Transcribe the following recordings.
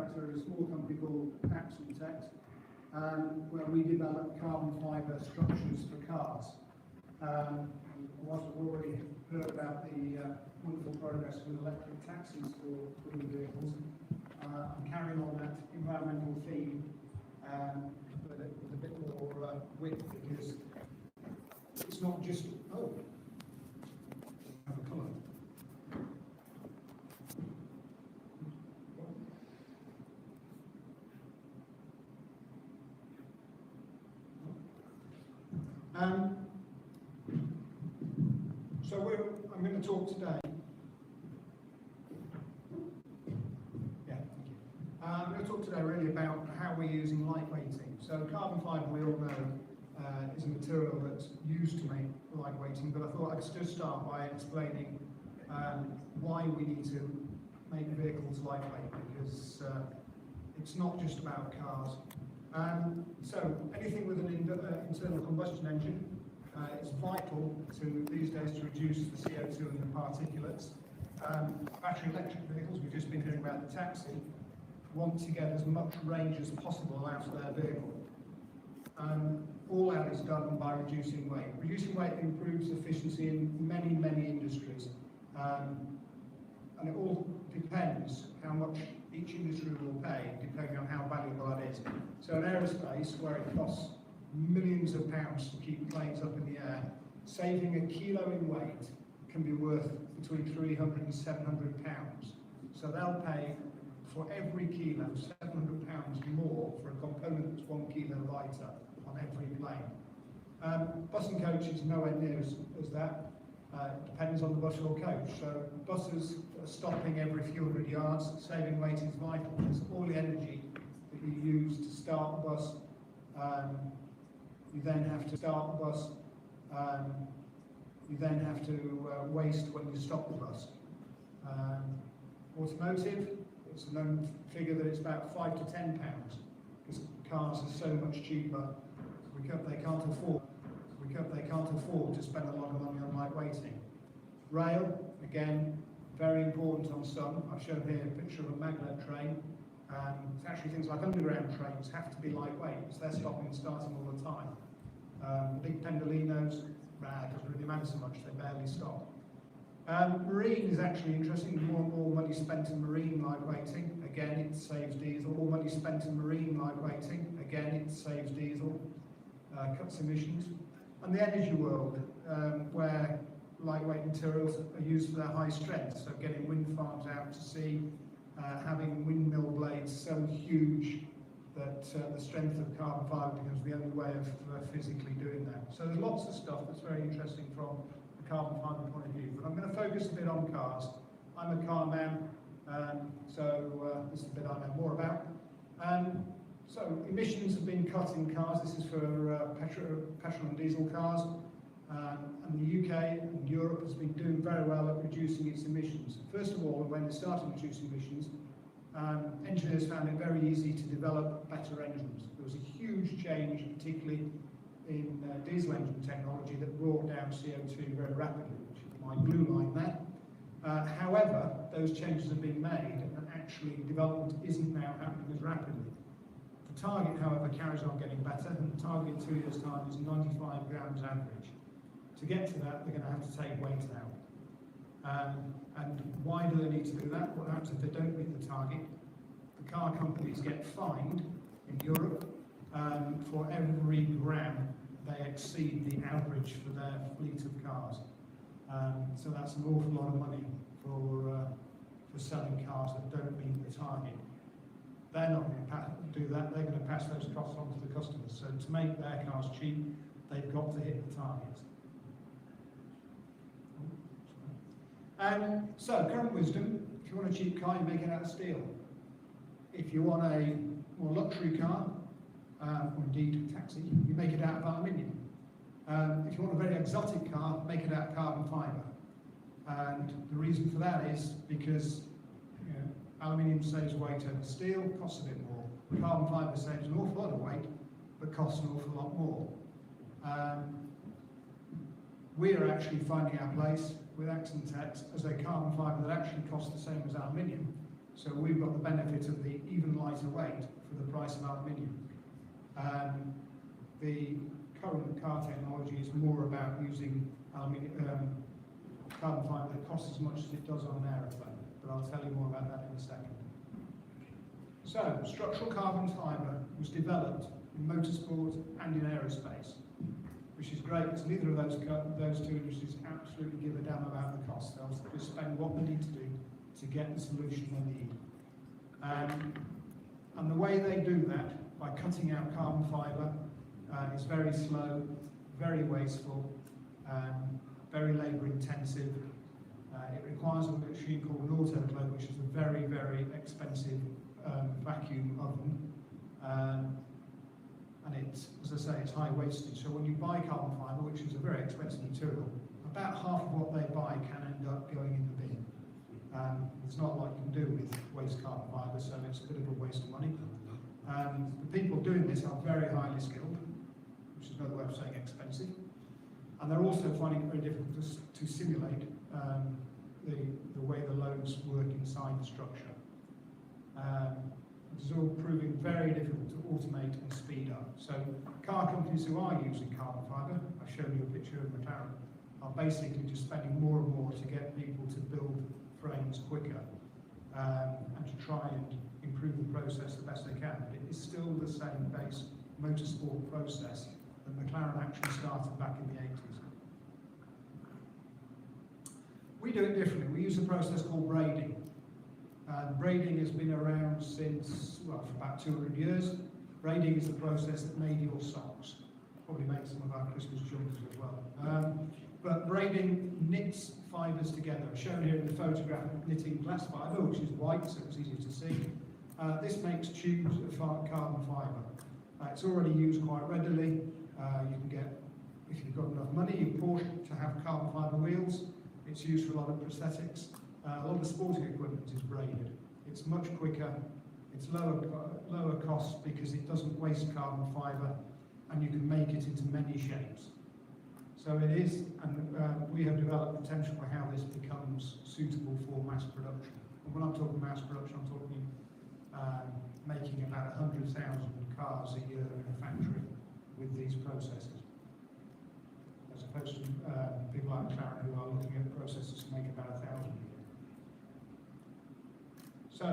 director of a small company called Accent, where we develop carbon fibre structures for cars. Whilst we've already heard about the wonderful progress with electric taxis for green vehicles, I'm carrying on that environmental theme, but with a bit more width, because it's not just, oh, have a colour. I'm going to talk today. I'm going to talk today really about how we're using lightweighting. So carbon fibre, we all know, is a material that's used to make lightweighting, but I thought I'd just start by explaining why we need to make vehicles lightweight, because it's not just about cars. So anything with an internal combustion engine, it's vital to these days to reduce the CO2 and the particulates. Battery electric vehicles, we've just been hearing about the taxi, want to get as much range as possible out of their vehicle. All that is done by reducing weight. Reducing weight improves efficiency in many, many industries. And it all depends how much each industry will pay, depending on how valuable that is. So in aerospace, where it costs millions of pounds to keep planes up in the air, saving a kilo in weight can be worth between 300 and 700 pounds. So they'll pay for every kilo, 700 pounds more for a component that's 1 kilo lighter on every plane. Bus and coach is nowhere near as that. It depends on the bus or coach. So buses are stopping every few hundred yards. Saving weight is vital, because all the energy that you use to start the bus, you then have to start the bus, you then have to waste when you stop the bus. Automotive, it's a known figure that it's about £5 to £10, because cars are so much cheaper. They can't afford to spend a lot of money on lightweighting. Rail, again, very important on some. I've shown here a picture of a magnet train. It's actually things like underground trains have to be lightweight, because they're stopping and starting all the time. Big pendolinos, doesn't really matter so much, they barely stop. Marine is actually interesting. More and more money spent in marine lightweighting. Again, it saves diesel. More money spent in marine lightweighting. Again, it saves diesel, cuts emissions. And the energy world, where lightweight materials are used for their high strength. So getting wind farms out to sea, having windmill blades so huge that the strength of carbon fibre becomes the only way of physically doing that. So there's lots of stuff that's very interesting from the carbon fibre point of view. But I'm going to focus a bit on cars. I'm a car man, so this is the bit I know more about. So emissions have been cut in cars. This is for petrol and diesel cars. And the UK and Europe has been doing very well at reducing its emissions. First of all, when they started reducing emissions, engineers found it very easy to develop better engines. There was a huge change, particularly in diesel engine technology, that brought down CO2 very rapidly, which is my blue line there. However, those changes have been made, and actually development isn't now happening as rapidly. The target, however, carries on getting better, and the target in 2 years' time is 95 grams average. To get to that, they're going to have to take weight out. And why do they need to do that? What happens if they don't meet the target? The car companies get fined in Europe for every gram they exceed the average for their fleet of cars. So that's an awful lot of money for selling cars that don't meet the target. They're not going to do that. They're going to pass those costs on to the customers. So to make their cars cheap, they've got to hit the target. So, current wisdom, if you want a cheap car, you make it out of steel. If you want a more luxury car, or indeed a taxi, you make it out of aluminium. If you want a very exotic car, make it out of carbon fibre. And the reason for that is because aluminium saves weight over steel, costs a bit more. Carbon fibre saves an awful lot of weight, but costs an awful lot more. We are actually finding our place with Accent as a carbon fibre that actually costs the same as aluminium, So we've got the benefit of the even lighter weight for the price of aluminium. The current car technology is more about using aluminium, carbon fibre that costs as much as it does on an aeroplane, but I'll tell you more about that in a second. So, structural carbon fibre was developed in motorsport and in aerospace, which is great because neither of those two industries absolutely give a damn about the cost. They'll just spend what they need to do to get the solution they need. And the way they do that, by cutting out carbon fibre, is very slow, very wasteful, very labour intensive. It requires a machine called an autoclave, which is a very, very expensive vacuum oven. And it's, as I say, it's high wastage. So when you buy carbon fibre, which is a very expensive material, about half of what they buy can end up going in the bin. It's not like you can do with waste carbon fibre, so it's a bit of a waste of money. The people doing this are very highly skilled, which is another way of saying expensive. And they're also finding it very difficult to simulate the way the loads work inside the structure. It is all proving very difficult to automate and speed up. So car companies who are using carbon fibre, I've shown you a picture of McLaren, are basically just spending more and more to get people to build frames quicker and to try and improve the process the best they can. But it is still the same base motorsport process that McLaren actually started back in the 80s. We do it differently. We use a process called braiding. Braiding has been around since, well, for about 200 years. Braiding is the process that made your socks. Probably makes some of our Christmas jumpers as well. But braiding knits fibres together. Shown here in the photograph of knitting glass fibre, which is white, so it's easier to see. This makes tubes of carbon fibre. It's already used quite readily. You can get, if you've got enough money, you Porsche to have carbon fibre wheels. It's used for a lot of prosthetics. A lot of sporting equipment is braided. It's much quicker, it's lower cost because it doesn't waste carbon fibre, and you can make it into many shapes. So it is, and we have developed potential for how this becomes suitable for mass production. And when I'm talking mass production, I'm talking making about 100,000 cars a year in a factory with these processes, as opposed to people like McLaren who are looking at processes to make about 1,000 a year. So,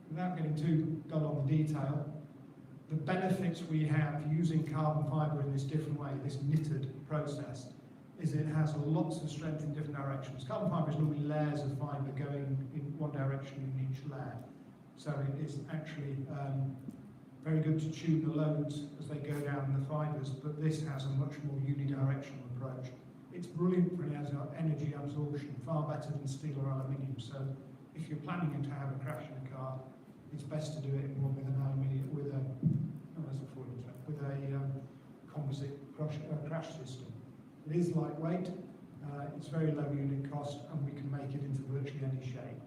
without getting too dull on the detail, the benefits we have using carbon fibre in this different way, this knitted process, is it has lots of strength in different directions. Carbon fibre is normally layers of fibre going in one direction in each layer. So it is actually very good to tune the loads as they go down the fibres, but this has a much more unidirectional approach. It's brilliant for energy absorption, far better than steel or aluminium. So if you're planning to have a crash in a car, it's best to do it in one with an aluminium, with a composite crash system. It is lightweight, it's very low unit cost, and we can make it into virtually any shape.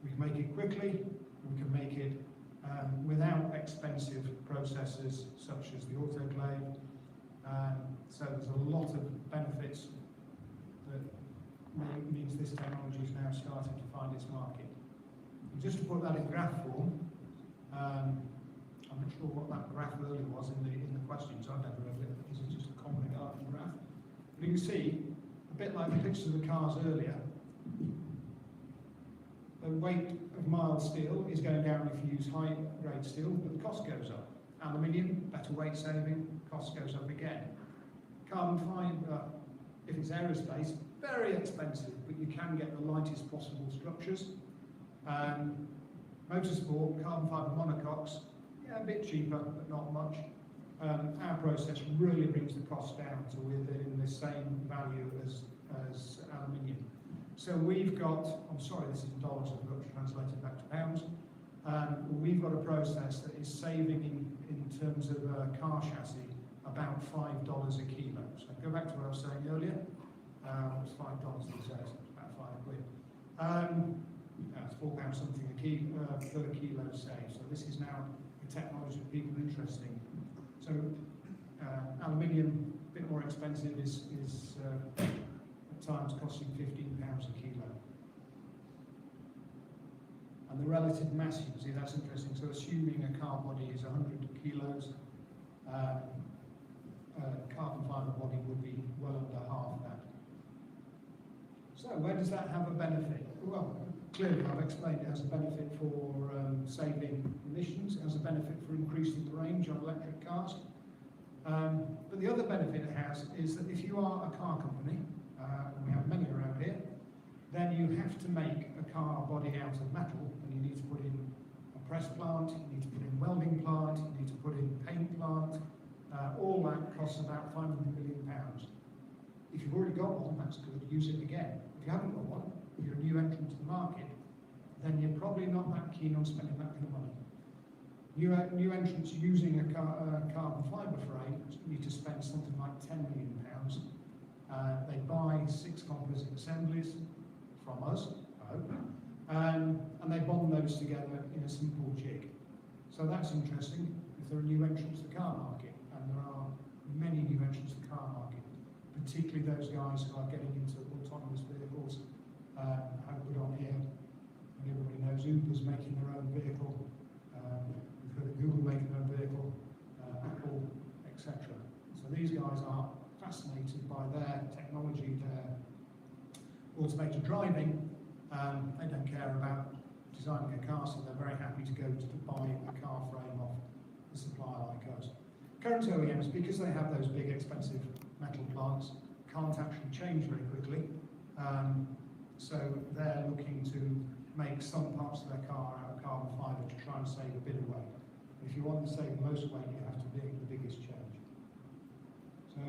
We can make it quickly, we can make it without expensive processes such as the autoclave. So there's a lot of benefits that means this technology is now starting to find its market. And just to put that in graph form, I'm not sure what that graph earlier was in the questions. I've never read it. This is just a common garden graph. But you can see, a bit like the pictures of the cars earlier, the weight of mild steel is going down if you use high-grade steel, but the cost goes up. Aluminium, better weight saving, cost goes up again. Carbon fibre, if it's aerospace, very expensive, but you can get the lightest possible structures. Motorsport, carbon fibre monocoques, yeah, a bit cheaper, but not much. Our process really brings the cost down to within the same value as aluminium. So we've got, I'm sorry, this is dollars, I've got to translate it back to pounds. We've got a process that is saving in terms of a car chassis about $5 a kilo. So go back to what I was saying earlier. It was $5 these days, it's about £5. It's £4 something per kilo saved. So this is now a technology that people are interested in. So aluminium, a bit more expensive, is at times costing £15 a kilo. And the relative mass, you can see that's interesting. So assuming a car body is 100 kilos, a carbon fibre body would be well under half that. So where does that have a benefit? Well, clearly I've explained it has a benefit for saving emissions, it has a benefit for increasing the range on electric cars. But the other benefit it has is that if you are a car company, and we have many around here, then you have to make a car body out of metal, and you need to put in a press plant, you need to put in welding plant, you need to put in paint plant. All that costs about £500 million. If you've already got one, that's good, use it again. If you haven't got one, if you're a new entrant to the market, then you're probably not that keen on spending that kind of money. New entrants using a carbon fibre frame need to spend something like £10 million. They buy 6 composite assemblies from us, I hope, and they bond those together in a simple jig. So that's interesting if there are new entrants to the car market, and there are many new entrants to the car market, particularly those guys who are getting into autonomous vehicles. I put on here, and everybody knows Uber's making their own vehicle, we've heard of Google making their own vehicle, Apple, etc. So these guys are fascinated by their technology, their automated driving. They don't care about designing a car, so they're very happy to go to buy a car frame off a supplier like us. Current OEMs, because they have those big expensive metal plants, can't actually change very quickly. So they're looking to make some parts of their car out of carbon fibre to try and save a bit of weight. If you want to save the most weight, you have to make the biggest change. So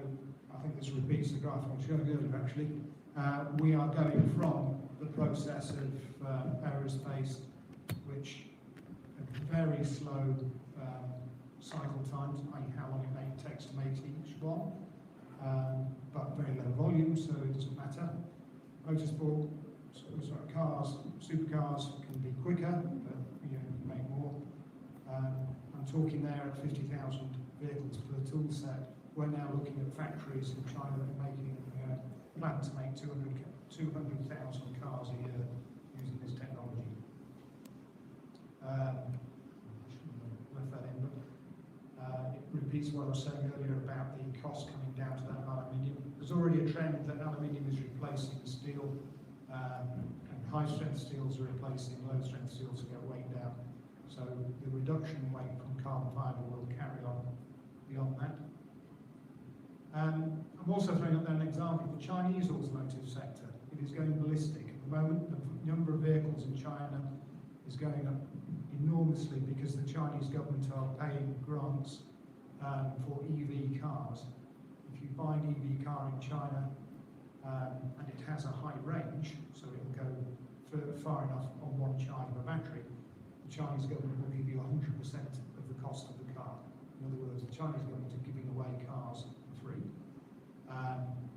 I think this repeats the graph I was showing earlier actually. We are going from the process of aerospace, which have very slow cycle times, i.e. how long it takes to make each one, but very low volume, so it doesn't matter. Motorsport, cars, supercars can be quicker, but you make more. I'm talking there at 50,000 vehicles per tool set. We're now looking at factories in China that are making plan to make 200,000 cars a year using this technology. Left that in, but it repeats what I was saying earlier about the cost coming down to that aluminium. There's already a trend that aluminium is replacing steel, and high-strength steels are replacing low-strength steels to get weight down. So the reduction in weight from carbon fibre will carry on beyond that. I'm also throwing up there an example of the Chinese automotive sector. It is going ballistic. At the moment, the number of vehicles in China is going up enormously because the Chinese government are paying grants for EV cars. If you buy an EV car in China and it has a high range, so it will go far enough on one charge of a battery, the Chinese government will give you 100% of the cost of the car. In other words, the Chinese government are giving away cars for free.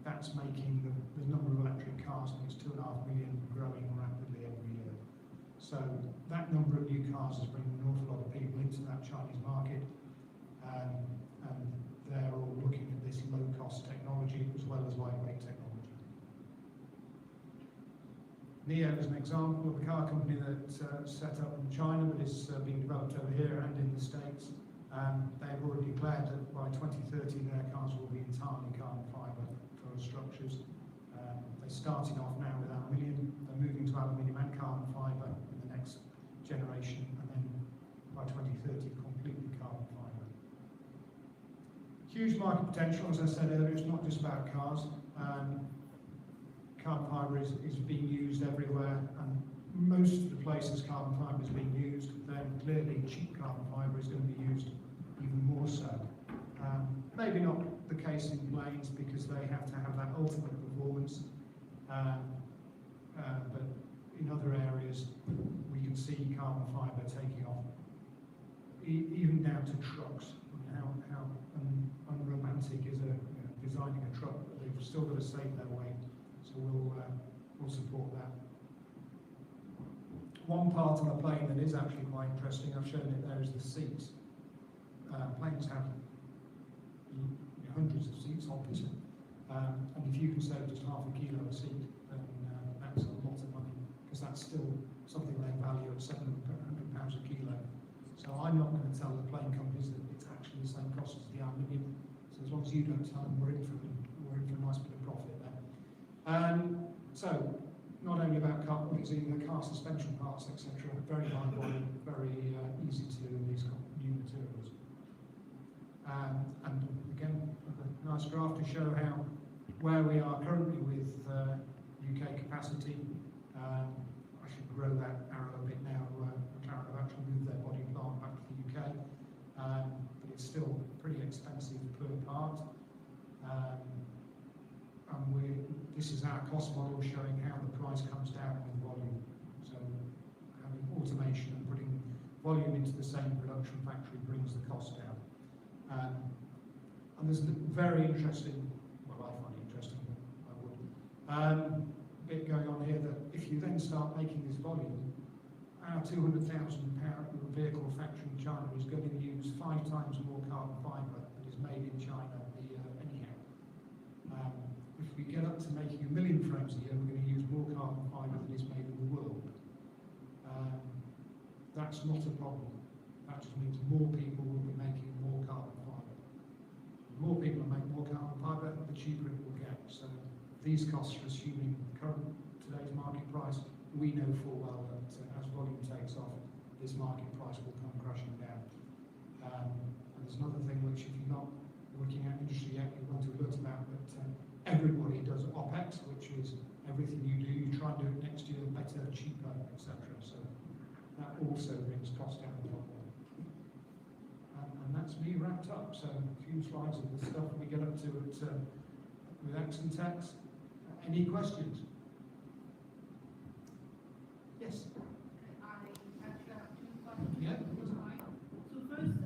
That's making the number of electric cars, I think it's 2.5 million, growing rapidly every year. So that number of new cars is bringing an awful lot of people into that Chinese market, and they're all looking at this low-cost technology as well as lightweight technology. NIO is an example of a car company that's set up in China but is being developed over here and in the States. They've already declared that by 2030 their cars will be entirely carbon fibre for structures. They started off now with aluminium, they're moving to aluminium and carbon fibre in the next generation, and then by 2030 completely carbon fibre. Huge market potential, as I said earlier. It's not just about cars. Carbon fibre is being used everywhere, and most of the places carbon fibre is being used, then clearly cheap carbon fibre is going to be used even more so. Maybe not the case in planes because they have to have that ultimate performance, but in other areas we can see carbon fibre taking off, even down to trucks. How unromantic is designing a truck, but they've still got to save their weight, so we'll support that. One part of a plane that is actually quite interesting, I've shown it there, is the seats. Planes have hundreds of seats, obviously, and if you can save just half a kilo a seat, then that's a lot of money, because that's still something they value at £750 So I'm not going to tell the plane companies that it's actually the same cost as the aluminium. So as long as you don't tell them, we're in for a nice bit of profit there. So not only about car using the car suspension parts, etc. Very high volume, very easy to do in these new materials. And again, a nice graph to show how where we are currently with UK capacity. I should grow that arrow a bit now. McLaren have actually moved their body plant back to the UK, but it's still pretty expensive per part. And this is our cost model showing how the price comes down with volume. So having automation and putting volume into the same production factory brings the cost down. And there's a very interesting, well, I find it interesting, I would, bit going on here that if you then start making this volume, our 200,000 vehicle factory in China is going to use 5 times more carbon fibre that is made in China anyhow. If we get up to making 1 million frames a year, we're going to use more carbon fibre than is made in the world. That's not a problem. That just means more people will be making more carbon fibre. The more people make more carbon fibre, the cheaper it will get. So these costs are assuming today's market price. We know full well that as volume takes off, this market price will come crashing down. And there's another thing which, if you're not working at industry yet, you want to learn about, that everybody does OPEX, which is everything you do, you try and do it next year better, cheaper, etc. So that also brings cost down the top line. And that's me wrapped up. So a few slides of the stuff we get up to with Exentex. Any questions? Yes. I actually have 2 questions. Yeah. So first,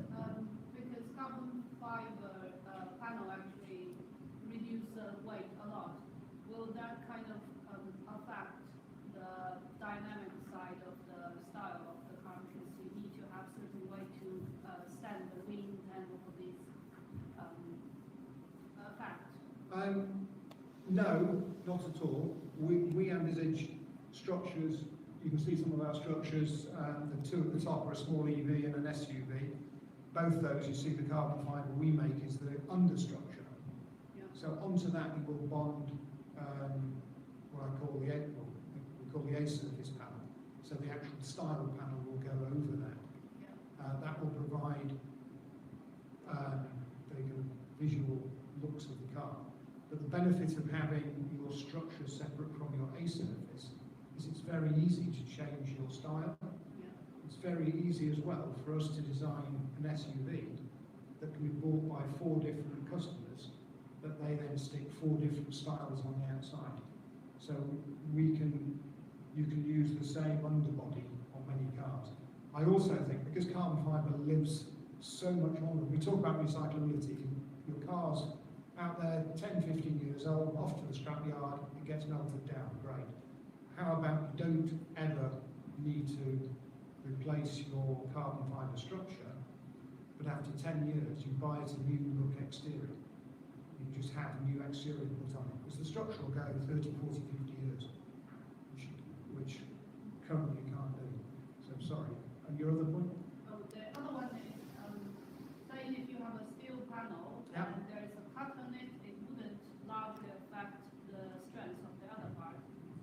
because carbon fiber panel actually reduce weight a lot, will that kind of affect the dynamic side of the style of the car? Because you need to have certain weight to stand the wind and all of these effects. No, not at all. We envisage structures. You can see some of our structures. The 2 at the top are a small EV and an SUV. Both those, you see the carbon fibre we make is the understructure. Yeah. So onto that we will bond what I call we call the A-surface panel. So the actual style panel will go over that. Yeah. That will provide the visual looks of the car. But the benefit of having your structure separate from your A-surface is it's very easy to change your style. Yeah. It's very easy as well for us to design an SUV that can be bought by 4 different customers, that they then stick 4 different styles on the outside. So you can use the same underbody on many cars. I also think because carbon fibre lives so much longer, we talk about recyclability. Your car's out there 10, 15 years old, off to the scrapyard, it gets melted down, great. How about you don't ever need to replace your carbon fibre structure, but after 10 years you buy it a new look exterior. You just have a new exterior put on it. Because the structure will go 30, 40, 50 years, which currently you can't do. So sorry. And your other point? Oh, the other one is, say if you have a steel panel Yeah. and there is a cut on it, it wouldn't largely affect the strength of the other part.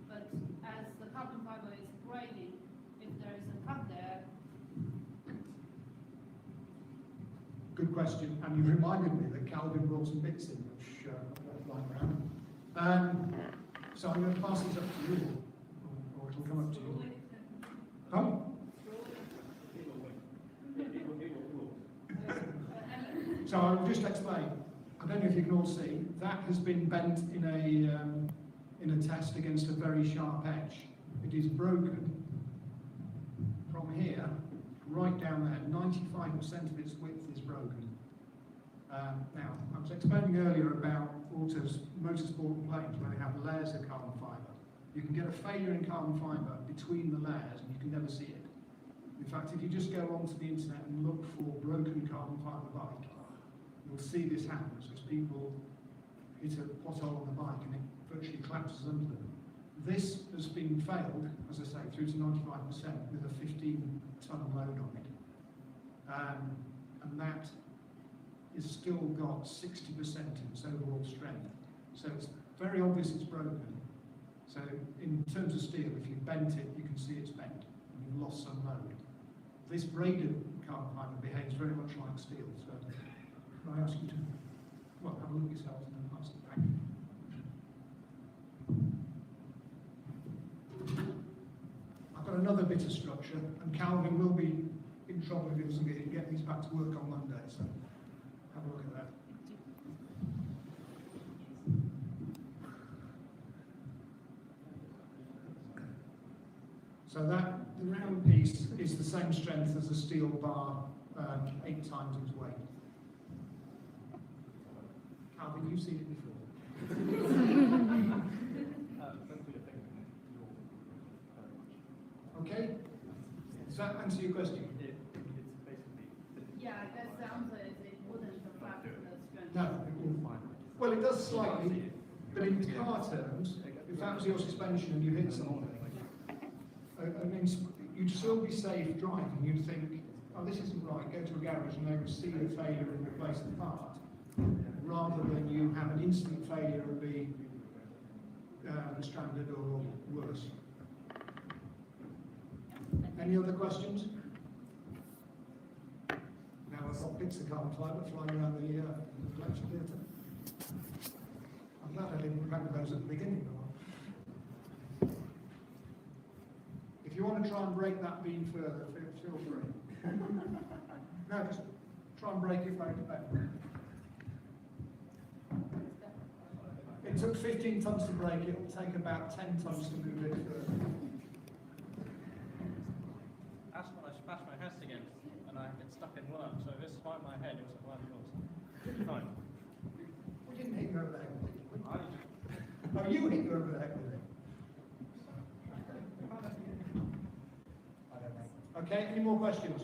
But as the carbon fiber is grading, if there is a cut there. Good question. And you reminded me that Calvin brought some bits in, which I left lying around. So I'm going to pass these up to you, or it'll come up to you. Huh? So I'll just explain. I don't know if you can all see, that has been bent in a test against a very sharp edge. It is broken from here right down there. 95% of its width is broken. Now, I was explaining earlier about motorsport and planes where they have layers of carbon fibre. You can get a failure in carbon fibre between the layers and you can never see it. In fact, if you just go onto the internet and look for broken carbon fibre bike, you'll see this happens because people hit a pothole on the bike and it virtually collapses under them. This has been failed, as I say, through to 95% with a 15-ton load on it. and that is still got 60% in its overall strength. So it's very obvious it's broken. So in terms of steel, if you bent it, you can see it's bent, and you've lost some load. This braided carbon fibre behaves very much like steel, so can I ask you to, well, have a look yourself and then pass it back. I've got another bit of structure, and Calvin will be in trouble if he doesn't get these back to work on Monday, so have a look at that. So that, the round piece is the same strength as a steel bar, 8 times its weight. Calvin, you've seen it before. Okay? Does that answer your question? Yeah, I guess the answer is it wouldn't affect the strength. No, it wouldn't. Well, it does slightly, but in car terms, if that was your suspension and you hit something, I mean, you'd still be safe driving. You'd think, oh, this isn't right, go to a garage and they would see a failure and replace the part, rather than you have an instant failure and be stranded or worse. Any other questions? Now I've got bits of carbon fibre flying around the lecture theatre. I'm glad I didn't remember those at the beginning. If you want to try and break that beam further, feel free. No, just try and break it back to back. It took 15 tons to break it, it'll take about 10 tons to move it further. That's when I smashed my head again and I get stuck in work, so this is right in my head, it was like, well, yours. Fine. We didn't hit you over the head with it. Oh, you hit you over the head with it. Okay, any more questions?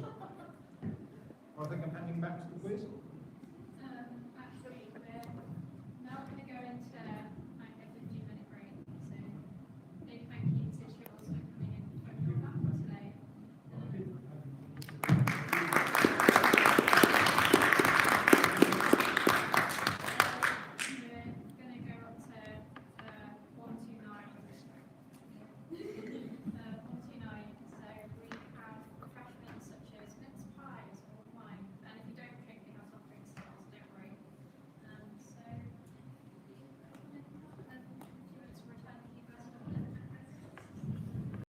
I think I'm handing back to the quiz.